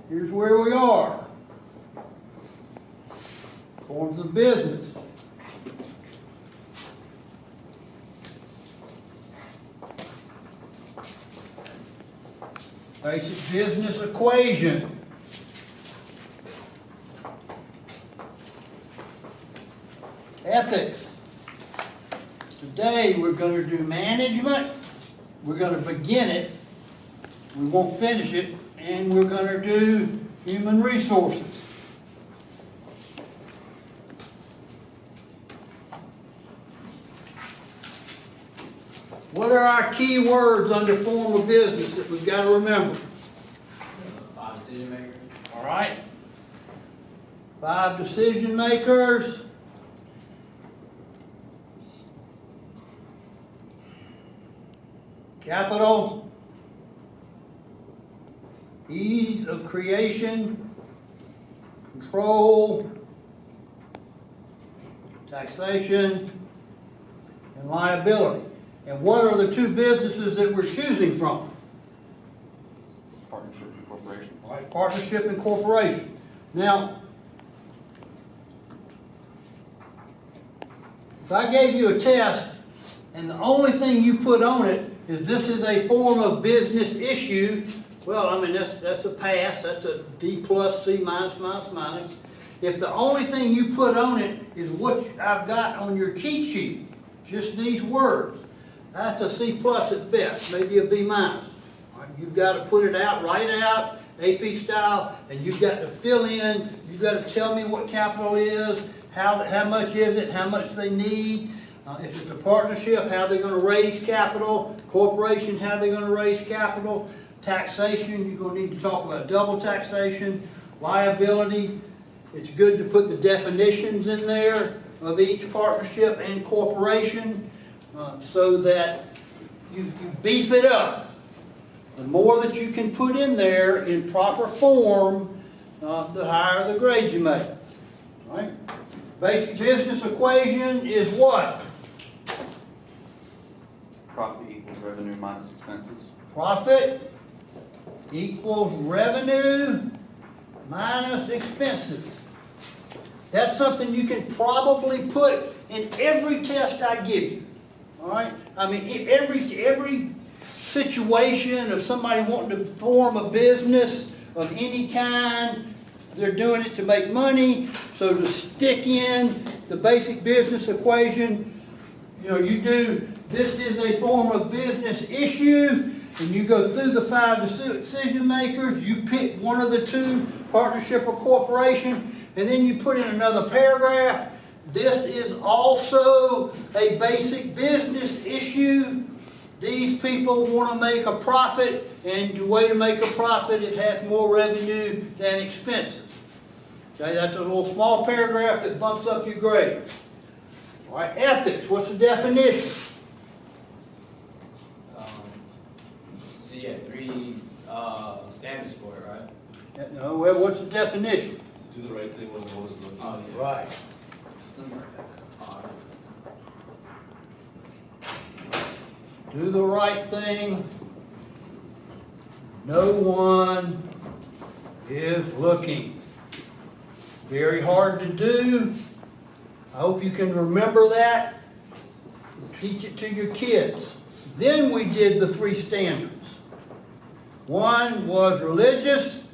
Here's where we are. Forms of business. Basic business equation. Ethics. Today we're going to do management. We're going to begin it. We won't finish it. And we're going to do human resources. What are our key words under form of business that we've got to remember? 5 decision makers. All right. 5 decision makers. Capital. Ease of creation. Control. Taxation. And liability. And what are the 2 businesses that we're choosing from? Partnership and corporation. All right, partnership and corporation. Now, if I gave you a test and the only thing you put on it is this is a form of business issue, well, I mean, that's a pass. That's a D plus, C minus, minus, minus. If the only thing you put on it is what I've got on your cheat sheet, just these words, that's a C plus at best, maybe a B minus. Right, you've got to put it out, write it out, AP style, and you've got to fill in, you've got to tell me what capital is, how much is it, how much they need. If it's a partnership, how they're going to raise capital. Corporation, how they're going to raise capital. Taxation, you're going to need to talk about double taxation. Liability, it's good to put the definitions in there of each partnership and corporation. So that you beef it up. The more that you can put in there in proper form, the higher the grade you make. All right? Basic business equation is what? Profit equals revenue minus expenses. Profit equals revenue minus expenses. That's something you can probably put in every test I give you. All right? I mean, every situation of somebody wanting to form a business of any kind, they're doing it to make money. So to stick in the basic business equation, you know, you do, this is a form of business issue, and you go through the 5 decision makers, you pick one of the 2, partnership or corporation, and then you put in another paragraph. This is also a basic business issue. These people want to make a profit, and the way to make a profit, it has more revenue than expenses. Okay, that's a little small paragraph that bumps up your grade. All right, ethics, what's the definition? So you have 3 standards for it, right? No, well, what's the definition? Do the right thing when no one's looking. Oh, yeah. Right. Do the right thing. No one is looking. Very hard to do. I hope you can remember that. Teach it to your kids. Then we did the 3 standards. 1 was religious.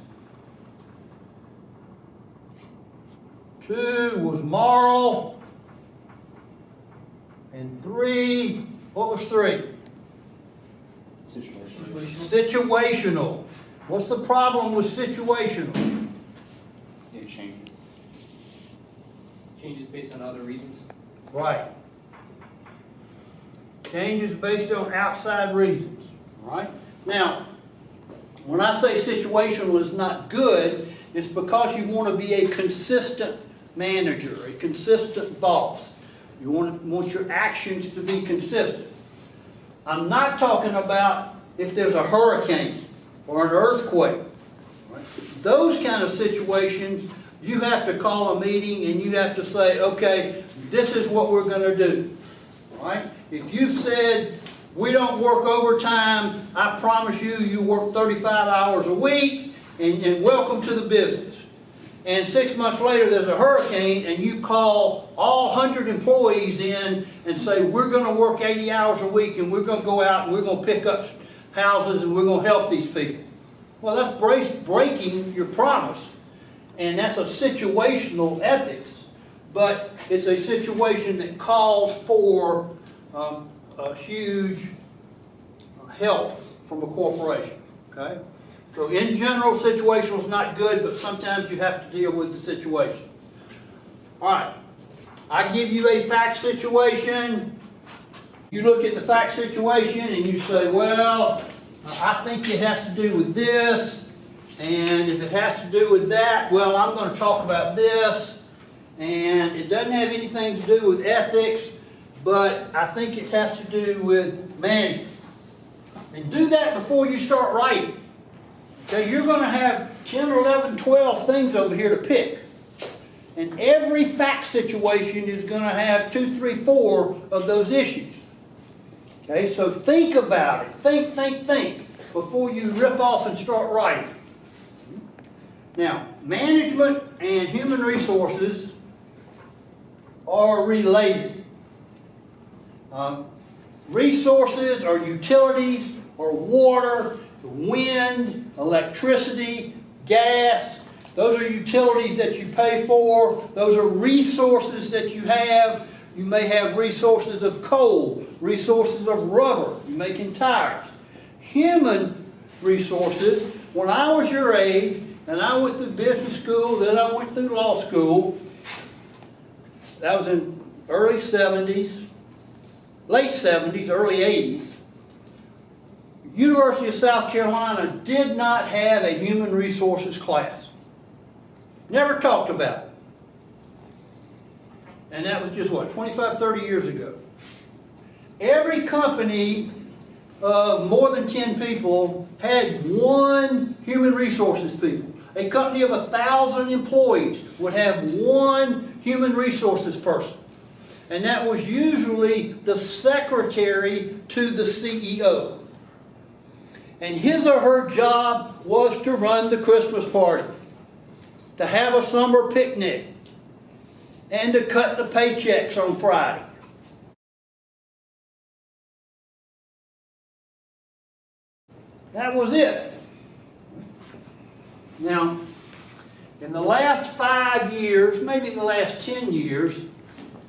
2 was moral. And 3, what was 3? Situational. What's the problem with situational? It changes. Changes based on other reasons. Right. Changes based on outside reasons. Right? Now, when I say situational is not good, it's because you want to be a consistent manager, a consistent boss. You want your actions to be consistent. I'm not talking about if there's a hurricane or an earthquake. Right? Those kind of situations, you have to call a meeting and you have to say, okay, this is what we're going to do. Right? If you said, we don't work overtime, I promise you, you work 35 hours a week, and welcome to the business. And 6 months later, there's a hurricane, and you call all 100 employees in and say, we're going to work 80 hours a week, and we're going to go out, and we're going to pick up houses, and we're going to help these people. Well, that's breaking your promise, and that's a situational ethics, but it's a situation that calls for a huge help from a corporation, okay? So in general, situational is not good, but sometimes you have to deal with the situation. All right, I give you a fact situation. You look at the fact situation and you say, well, I think it has to do with this, and if it has to do with that, well, I'm going to talk about this, and it doesn't have anything to do with ethics, but I think it has to do with management. And do that before you start writing. Okay, you're going to have 10, 11, 12 things over here to pick. And every fact situation is going to have 2, 3, 4 of those issues. Okay, so think about it. Think before you rip off and start writing. Now, management and human resources are related. Resources or utilities or water, wind, electricity, gas. Those are utilities that you pay for. Those are resources that you have. You may have resources of coal, resources of rubber, you're making tires. Human resources, when I was your age, and I went through business school, then I went through law school, that was in early 70s, late 70s, early 80s. University of South Carolina did not have a human resources class. Never talked about it. And that was just what, 25, 30 years ago. Every company of more than 10 people had one human resources people. A company of 1,000 employees would have one human resources person. And that was usually the secretary to the CEO. And his or her job was to run the Christmas party, to have a summer picnic, and to cut the paychecks on Friday. That was it. Now, in the last 5 years, maybe the last 10 years,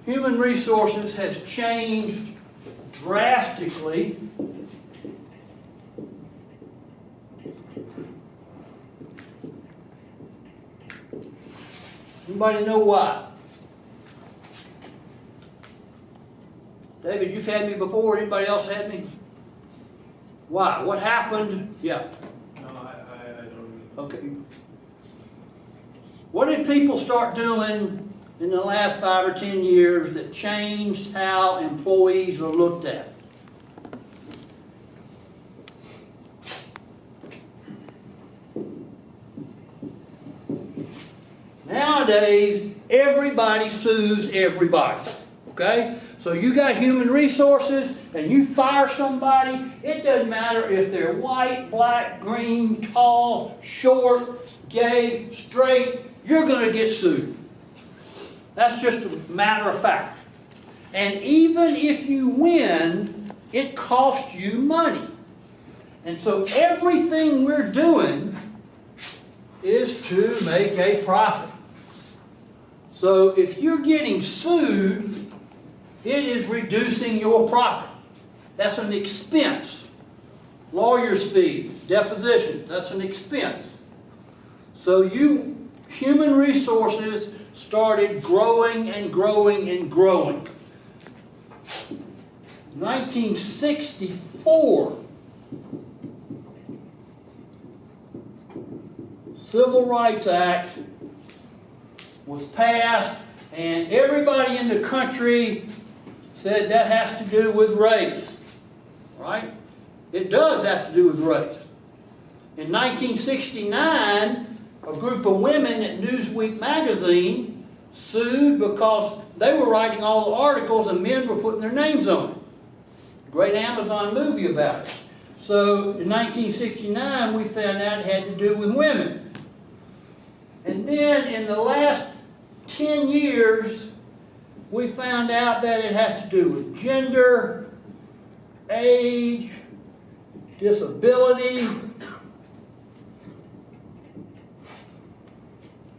human resources has changed drastically. Anybody know why? David, you've had me before. Anybody else had me? Why? What happened? Yeah. No, I don't. Okay. What did people start doing in the last 5 or 10 years that changed how employees are looked at? Nowadays, everybody sues everybody, okay? So you got human resources and you fire somebody, it doesn't matter if they're white, black, green, tall, short, gay, straight, you're going to get sued. That's just a matter of fact. And even if you win, it costs you money. And so everything we're doing is to make a profit. So if you're getting sued, it is reducing your profit. That's an expense. Lawyers' fees, depositions, that's an expense. So human resources started growing and growing and growing. 1964, Civil Rights Act was passed, and everybody in the country said that has to do with race, right? It does have to do with race. In 1969, a group of women at Newsweek magazine sued because they were writing all the articles and men were putting their names on it. Great Amazon movie about it. So in 1969, we found out it had to do with women. And then in the last 10 years, we found out that it has to do with gender, age, disability,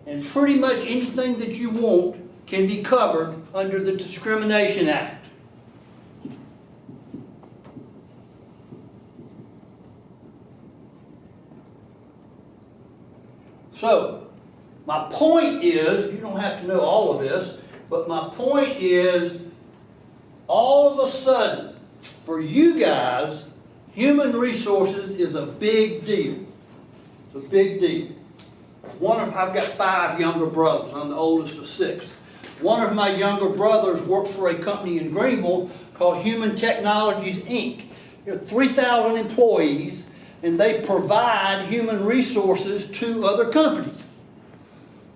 and pretty much anything that you want can be covered under the Discrimination Act. So, my point is, you don't have to know all of this, but my point is, all of a sudden, for you guys, human resources is a big deal. It's a big deal. I've got 5 younger brothers. I'm the oldest of 6. One of my younger brothers works for a company in Greenville called Human Technologies, Inc. There are 3,000 employees, and they provide human resources to other companies.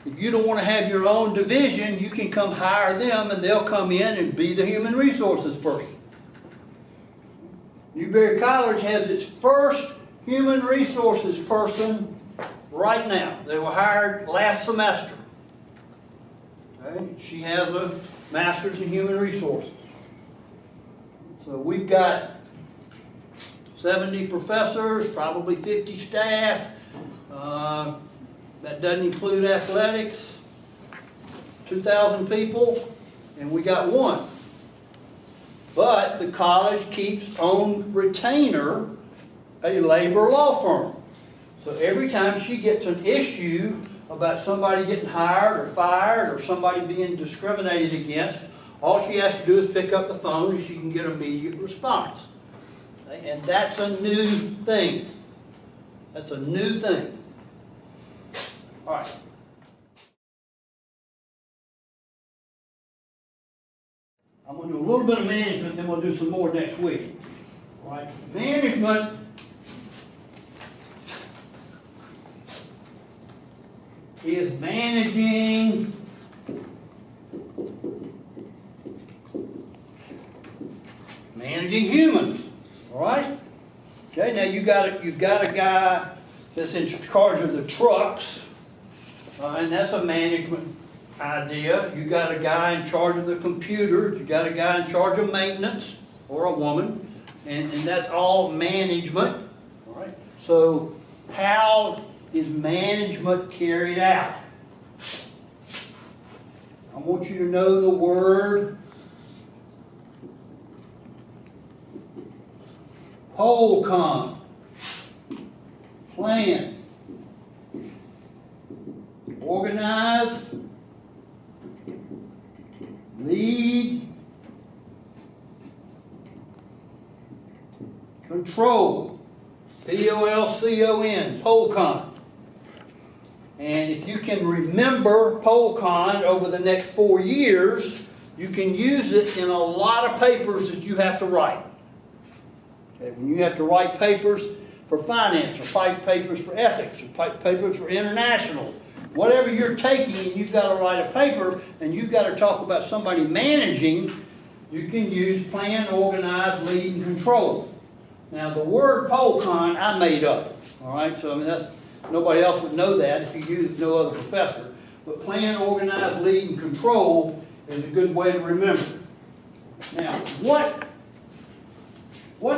If you don't want to have your own division, you can come hire them, and they'll come in and be the human resources person. Newberry College has its first human resources person right now. They were hired last semester. Okay? She has a master's in human resources. So we've got 70 professors, probably 50 staff. That doesn't include athletics. 2,000 people, and we got 1. But the college keeps on retainer a labor law firm. So every time she gets an issue about somebody getting hired or fired or somebody being discriminated against, all she has to do is pick up the phone and she can get an immediate response. And that's a new thing. That's a new thing. All right. I'm going to do a little bit of management, then we'll do some more next week. All right. Management is managing humans. All right. Okay. Now you've got a guy that's in charge of the trucks, and that's a management idea. You got a guy in charge of the computers. You got a guy in charge of maintenance, or a woman, and that's all management. All right. So how is management carried out? I want you to know the word POLCON. Plan. Organize. Lead. Control. POLCON. POLCON. And if you can remember POLCON over the next 4 years, you can use it in a lot of papers that you have to write. Okay, when you have to write papers for finance, or papers for ethics, or papers for international, whatever you're taking, and you've got to write a paper, and you've got to talk about somebody managing, you can use plan, organize, lead, and control. Now, the word POLCON I made up. All right, so I mean that's nobody else would know that if you use no other professor. But plan, organize, lead, and control is a good way to remember. Now, what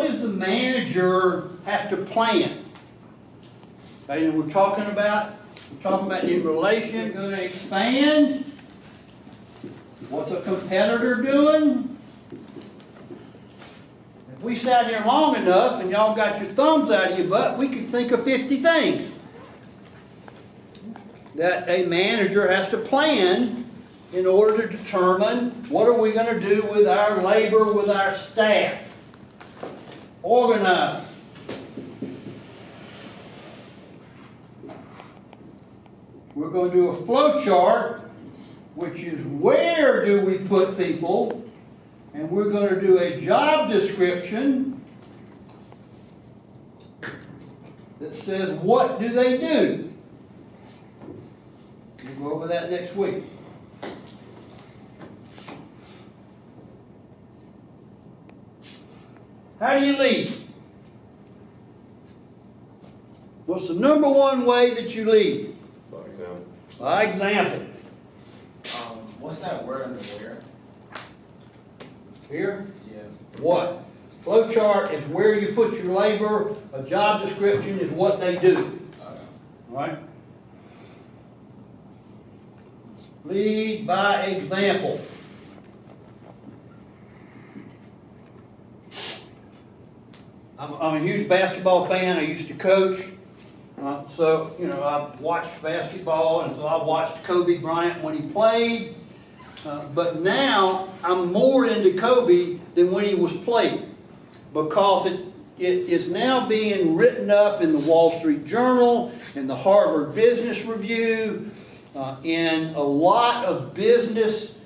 does the manager have to plan? Okay, and we're talking about in relation, going to expand. What's a competitor doing? If we sat here long enough and y'all got your thumbs out of your butt, we could think of 50 things that a manager has to plan in order to determine what are we going to do with our labor, with our staff. Organize. We're going to do a flow chart, which is where do we put people, and we're going to do a job description that says what do they do. We'll go over that next week. How do you lead? What's the number one way that you lead? By example. By example, What's that word under where? here, Yeah. what? Flow chart is where you put your labor, a job description is what they do, right? Lead by example. I'm a huge basketball fan, I used to coach. So, you know, I watched basketball, and so I watched Kobe Bryant when he played. But now, I'm more into Kobe than when he was playing. Because it is now being written up in the Wall Street Journal, in the Harvard Business Review, in a lot of business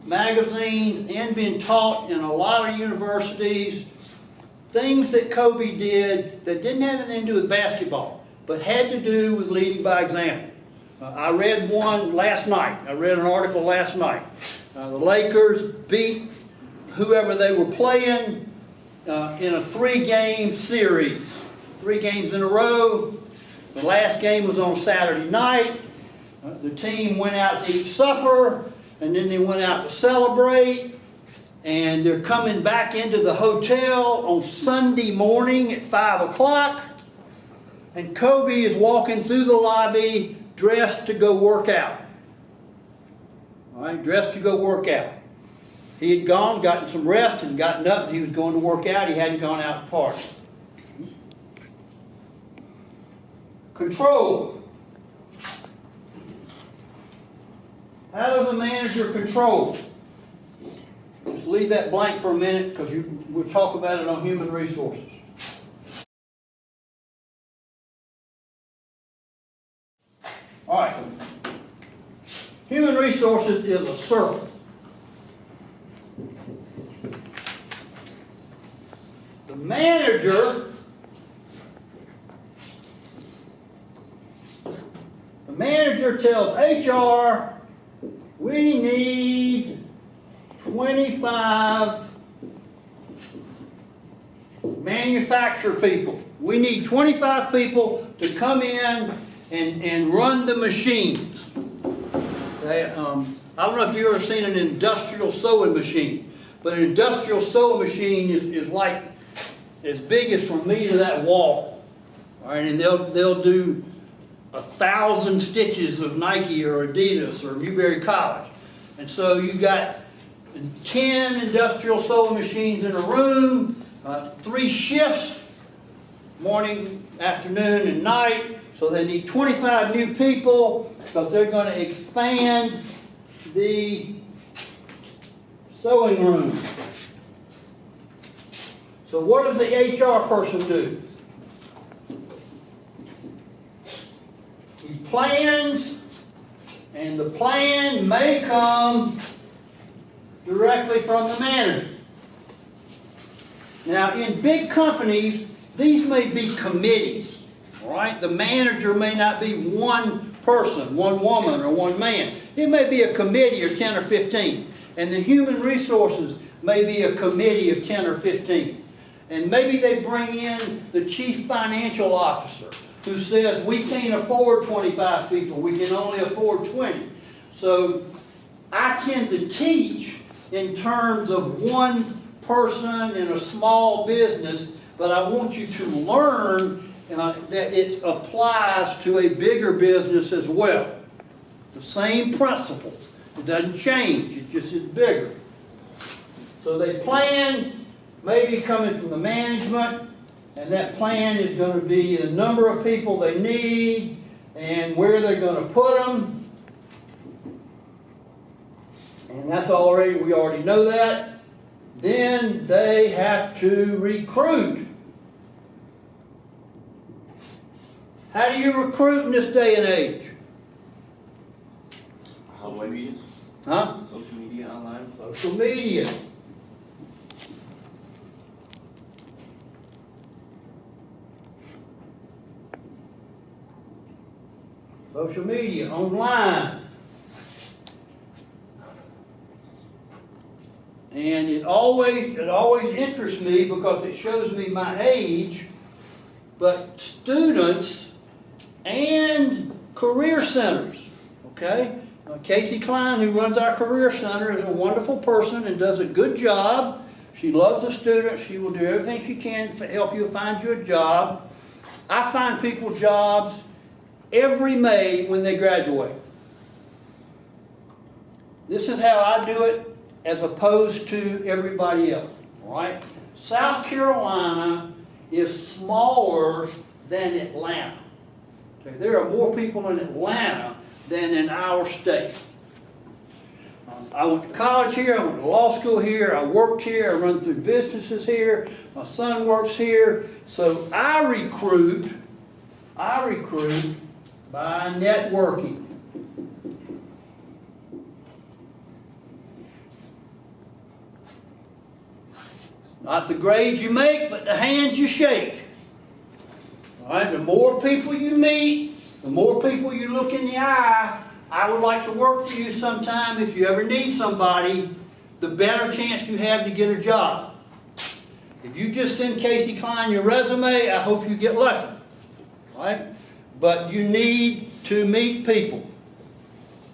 magazines, and being taught in a lot of universities. Things that Kobe did that didn't have anything to do with basketball, but had to do with leading by example. I read one last night. I read an article last night. The Lakers beat whoever they were playing in a 3-game series. 3 games in a row. The last game was on Saturday night. The team went out to eat supper, and then they went out to celebrate. And they're coming back into the hotel on Sunday morning at 5 o'clock. And Kobe is walking through the lobby dressed to go work out. All right, dressed to go work out. He had gone, gotten some rest, and gotten up. He was going to work out. He hadn't gone out to party. Control. How does a manager control? Just leave that blank for a minute, because we'll talk about it on human resources. All right. Human resources is a circle. The manager tells HR, we need 25 manufacturer people. We need 25 people to come in and run the machines. I don't know if you've ever seen an industrial sewing machine, but an industrial sewing machine is like as big as from me to that wall. All right, and they'll do 1,000 stitches of Nike or Adidas or Newberry College. And so you've got 10 industrial sewing machines in a room, 3 shifts, morning, afternoon, and night. So they need 25 new people because they're going to expand the sewing room. So what does the HR person do? He plans, and the plan may come directly from the manager. Now, in big companies, these may be committees, all right? The manager may not be one person, one woman, or one man. It may be a committee of 10 or 15. And the human resources may be a committee of 10 or 15. And maybe they bring in the chief financial officer who says, we can't afford 25 people, we can only afford 20. So I tend to teach in terms of one person in a small business, but I want you to learn that it applies to a bigger business as well. The same principles. It doesn't change, it just is bigger. So they plan, maybe coming from the management, and that plan is going to be the number of people they need and where they're going to put them. And that's we already know that. Then they have to recruit. How do you recruit in this day and age? Social media. Huh? Social media, online. Social media. Social media, online. And it always interests me because it shows me my age, but students and career centers, okay? Casey Klein, who runs our career center, is a wonderful person and does a good job. She loves the students. She will do everything she can to help you find you a job. I find people jobs every May when they graduate. This is how I do it as opposed to everybody else, all right? South Carolina is smaller than Atlanta. Okay, there are more people in Atlanta than in our state. I went to college here, I went to law school here, I worked here, I run through businesses here, my son works here. So I recruit by networking. Not the grades you make, but the hands you shake. All right, the more people you meet, the more people you look in the eye. I would like to work for you sometime. If you ever need somebody, the better chance you have to get a job. If you just send Casey Klein your resume, I hope you get lucky. All right? But you need to meet people.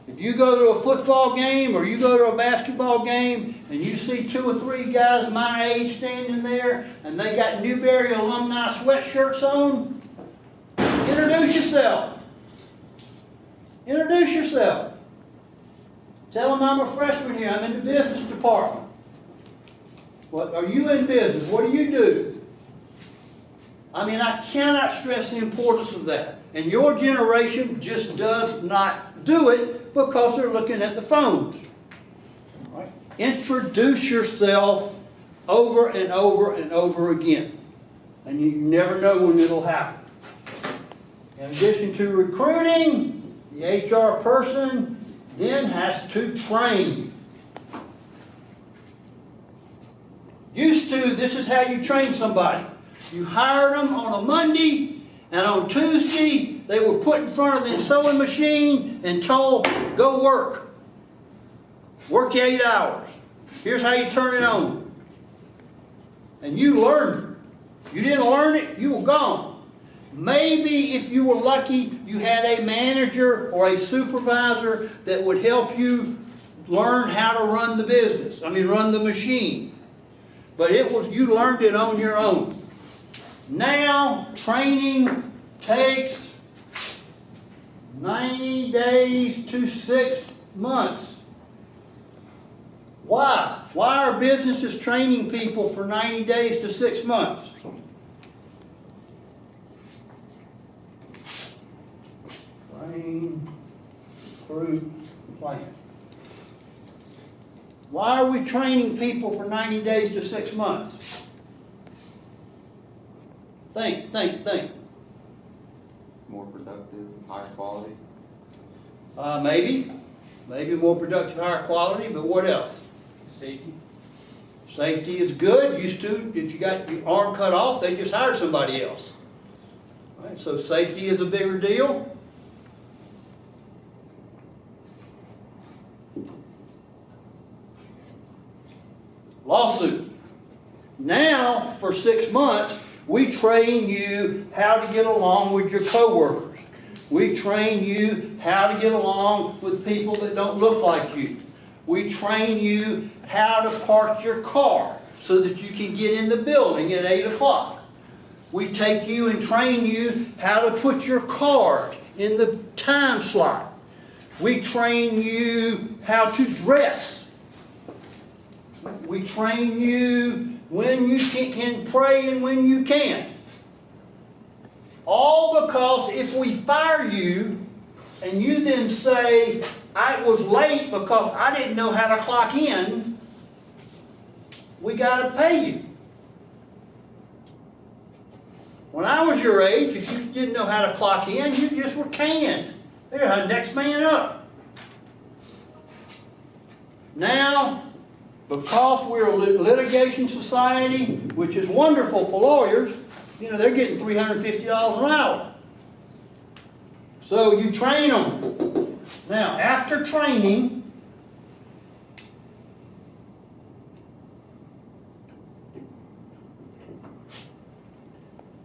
If you go to a football game or you go to a basketball game and you see 2 or 3 guys my age standing there and they got Newberry alumni sweatshirts on, introduce yourself. Introduce yourself. Tell them I'm a freshman here. I'm in the business department. What are you in business? What do you do? I mean, I cannot stress the importance of that. And your generation just does not do it because they're looking at the phones. All right? Introduce yourself over and over and over again. And you never know when it'll happen. In addition to recruiting, the HR person then has to train. Used to, this is how you train somebody. You hired them on a Monday, and on Tuesday, they were put in front of the sewing machine and told, go work. Work your 8 hours. Here's how you turn it on. And you learned it. You didn't learn it, you were gone. Maybe if you were lucky, you had a manager or a supervisor that would help you learn how to run the business. Run the machine. But you learned it on your own. Now, training takes 90 days to 6 months. Why? Why are businesses training people for 90 days to 6 months? Train, recruit, plan. Why are we training people for 90 days to 6 months? Think. More productive, higher quality. Maybe more productive, higher quality, but what else? Safety. Safety is good. Used to, if you got your arm cut off, they just hired somebody else. Right? So safety is a bigger deal. Lawsuit. Now, for 6 months, we train you how to get along with your coworkers. We train you how to get along with people that don't look like you. We train you how to park your car so that you can get in the building at 8 o'clock. We take you and train you how to put your card in the time slot. We train you how to dress. We train you when you can pray and when you can't. All because if we fire you and you then say, I was late because I didn't know how to clock in, we got to pay you. When I was your age, if you didn't know how to clock in, you just were canned. They're next man up. Now, because we're a litigation society, which is wonderful for lawyers, they're getting $350 an hour. So you train them. Now, after training,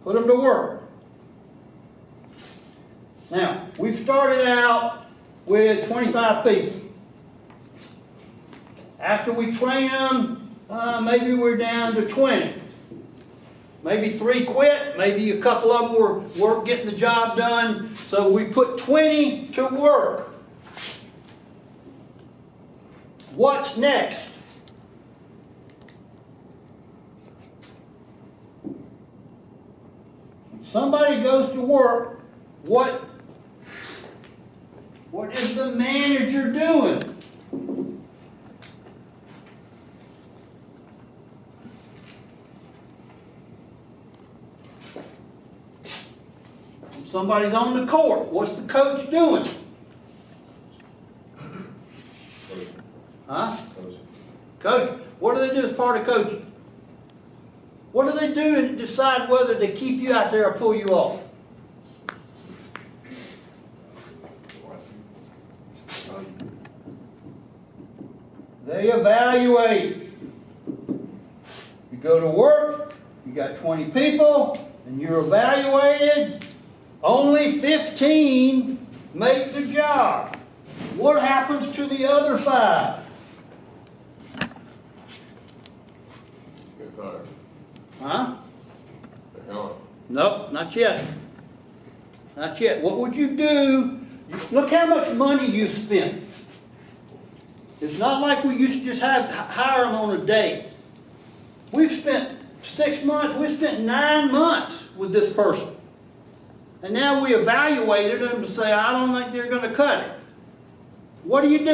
put them to work. Now, we've started out with 25 people. After we train them, maybe we're down to 20. Maybe 3 quit, maybe a couple of them were getting the job done. So we put 20 to work. What's next? Somebody goes to work, what is the manager doing? Somebody's on the court, what's the coach doing? Huh? Coach. What do they do as part of coaching? What do they do to decide whether to keep you out there or pull you off? They evaluate. You go to work, you got 20 people, and you're evaluated. Only 15 make the job. What happens to the other 5? Get tired. Huh? They're gone. Nope, not yet. Not yet. What would you do? Look how much money you spent. It's not like we used to just hire them on a day. We've spent 6 months, we spent 9 months with this person. And now we evaluated them to say, I don't think they're going to cut it. What do? Move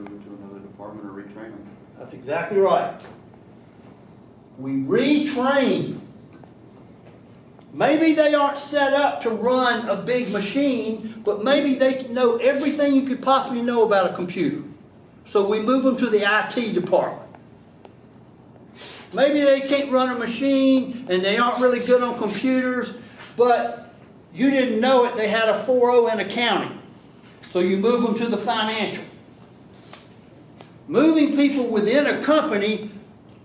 them to another department or retrain them. That's exactly right. We retrain. Maybe they aren't set up to run a big machine, but maybe they can know everything you could possibly know about a computer. So we move them to the IT department. Maybe they can't run a machine and they aren't really good on computers, but you didn't know it, they had a 4.0 in accounting. So you move them to the financial. Moving people within a company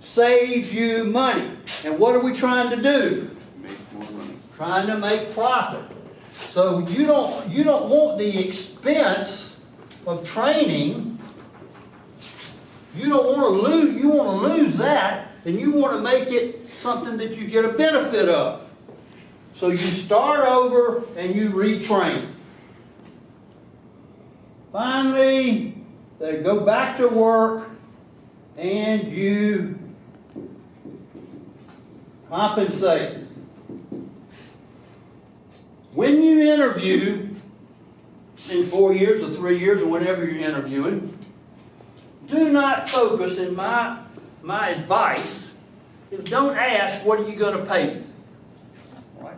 saves you money. And what are we trying to do? Make more money. Trying to make profit. So you don't want the expense of training. You don't want to lose. You want to lose that, and you want to make it something that you get a benefit of. So you start over and you retrain. Finally, they go back to work, and you compensate. When you interview, in 4 years or 3 years or whenever you're interviewing, do not focus, in my advice, is don't ask, what are you going to pay me? Right?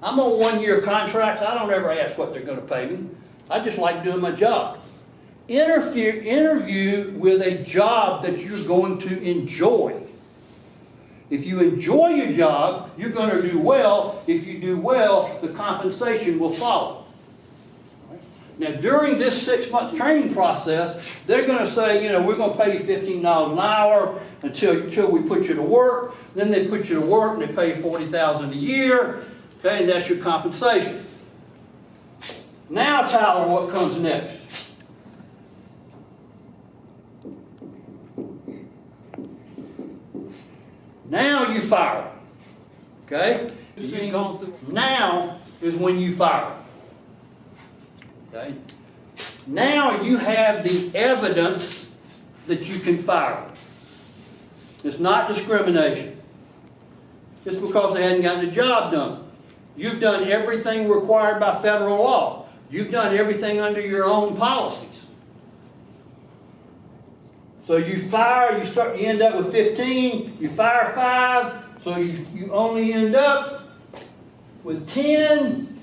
I'm on 1-year contracts. I don't ever ask what they're going to pay me. I just like doing my job. Interview with a job that you're going to enjoy. If you enjoy your job, you're going to do well. If you do well, the compensation will follow. Now, during this 6-month training process, they're going to say, we're going to pay you $15 an hour until we put you to work. Then they put you to work and they pay you $40,000 a year. Okay, and that's your compensation. Now, Tyler, what comes next? Now you fire them. Okay? Now is when you fire them. Okay? Now you have the evidence that you can fire them. It's not discrimination. It's because they hadn't gotten the job done. You've done everything required by federal law. You've done everything under your own policies. So you fire, you end up with 15, you fire 5, so you only end up with 10,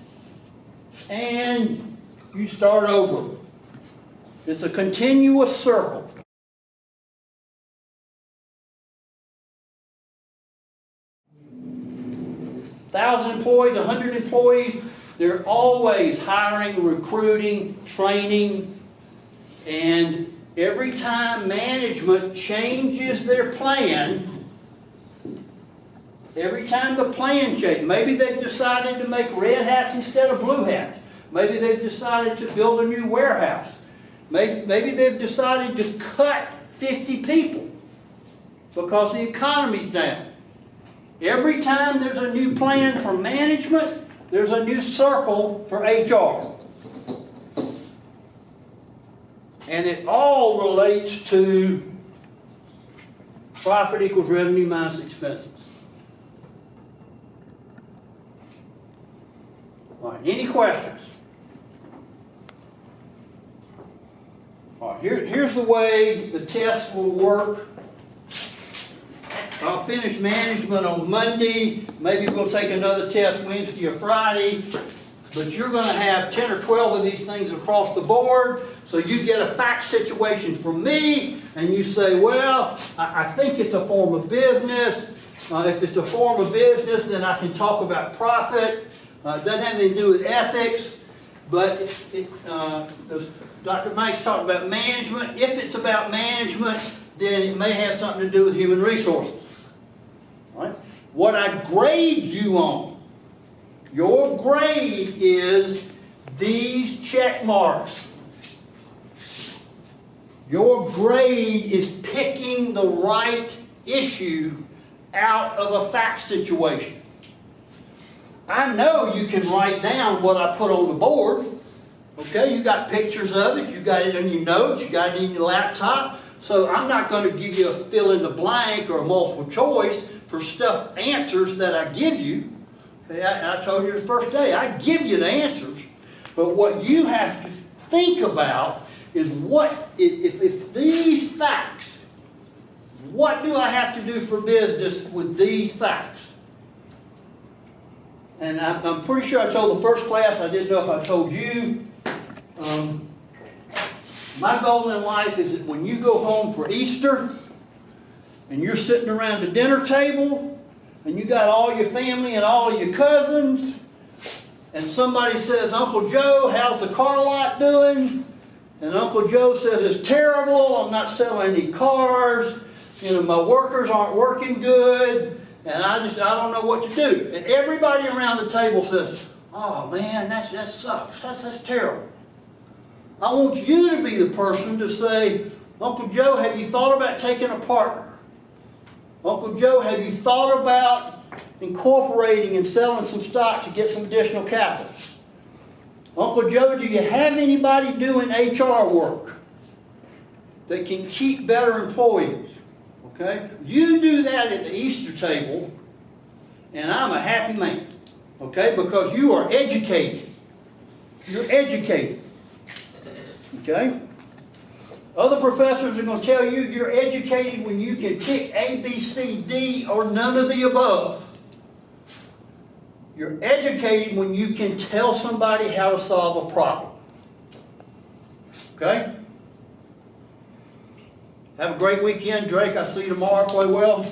and you start over. It's a continuous circle. 1,000 employees, 100 employees, they're always hiring, recruiting, training, and every time management changes their plan, every time the plan changes, maybe they've decided to make red hats instead of blue hats. Maybe they've decided to build a new warehouse. Maybe they've decided to cut 50 people because the economy's down. Every time there's a new plan for management, there's a new circle for HR. And it all relates to profit equals revenue minus expenses. All right, any questions? All right, here's the way the test will work. I'll finish management on Monday. Maybe we'll take another test Wednesday or Friday. But you're going to have 10 or 12 of these things across the board. So you get a fact situation from me, and you say, well, I think it's a form of business. If it's a form of business, then I can talk about profit. It doesn't have anything to do with ethics. But Dr. Banks talked about management. If it's about management, then it may have something to do with human resources. All right? What I grade you on, your grade is these check marks. Your grade is picking the right issue out of a fact situation. I know you can write down what I put on the board. Okay, you got pictures of it, you got it in your notes, you got it in your laptop. So I'm not going to give you a fill in the blank or a multiple choice for stuff, answers that I give you. Okay, I told you the first day, I give you the answers. But what you have to think about is what, if these facts, what do I have to do for business with these facts? And I'm pretty sure I told the first class, I didn't know if I told you. My goal in life is that when you go home for Easter and you're sitting around the dinner table and you got all your family and all of your cousins and somebody says, Uncle Joe, how's the car lot doing? And Uncle Joe says, it's terrible, I'm not selling any cars, you know, my workers aren't working good, and I don't know what to do. And everybody around the table says, oh man, that sucks, that's terrible. I want you to be the person to say, Uncle Joe, have you thought about taking a partner? Uncle Joe, have you thought about incorporating and selling some stock to get some additional capital? Uncle Joe, do you have anybody doing HR work that can keep better employees? Okay? You do that at the Easter table, and I'm a happy man. Okay? Because you are educated. You're educated. Okay? Other professors are going to tell you you're educated when you can pick A, B, C, D, or none of the above. You're educated when you can tell somebody how to solve a problem. Okay? Have a great weekend, Drake. I'll see you tomorrow. Play well.